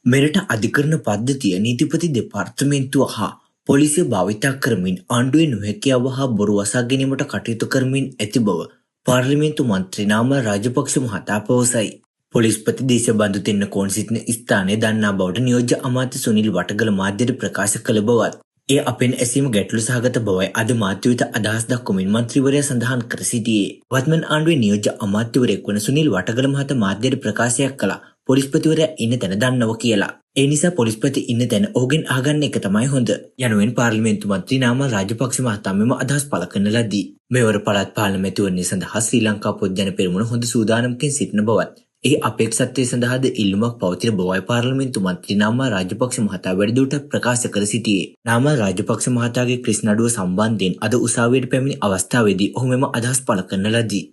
මෙරට අධිකරණ පද්ධතිය නීතිපති දෙපාර්තමේන්තුව හා පොලිසිය භාවිතා කරමින් ආණ්ඩුවේ නොහැකියාව හා බොරු වසා ගැනීමට කටයුතු කරමින් ඇති බව පාර්ලිමේන්තු මන්ත්‍රී නාමල් රාජපක්ෂ මහතා පවසයි. පොලිස්පති දේශබන්දු තෙන්නකෝන් සිටින ස්ථානයේ දන්නා බවට නියෝජ්‍ය අමාත්‍ය සුනිල් වටගල මාධ්‍යට ප්‍රකාශ කළ බවත් ඒ අපෙන් ඇසීම ගැටලු සහගත බවයි අද මාධ්‍ය වෙත අදහස් දක්වමින් මන්ත්‍රීවරයා සඳහන් කර සිටියේ. වත්මන් ආණ්ඩුවේ නියෝජ්‍ය අමාත්‍යවරයෙක් වන සුනිල් වටගල මහතා මාධ්‍යට ප්‍රකාශයක් කළා. පොලිස්පතිවරයා ඉන්න තැන දන්නව කියලා. ඒ නිසා පොලිස්පති ඉන්න තැන ඔහුගෙන් අහගන්න එක තමයි හොඳ. යනුවෙන් පාර්ලිමේන්තු මන්ත්‍රී නාමල් රාජපක්ෂ මහතා මෙම අදහස් පළ කරන ලදී. මෙවර පළාත් පාලන මැතිවරණය සඳහා ශ්‍රී ලංකා පොදු ජන පෙරමුණ හොඳ සූදානමකින් සිටින බවත් ඒ අපේක්ෂත්වය සඳහාද ඉල්ලුමක් පවතින බවයි පාර්ලිමේන්තු මන්ත්‍රී නාමල් රාජපක්ෂ මහතා වැඩිදුරටත් ප්‍රකාශ කර සිටියේ. නාමල් රාජපක්ෂ මහතාගේ ක්‍රිස් නඩුව සම්බන්ධයෙන් අද උසාවියට පැමිණි අවස්ථාවේදී ඔහු මෙම අදහස් පළ කරන ලදී.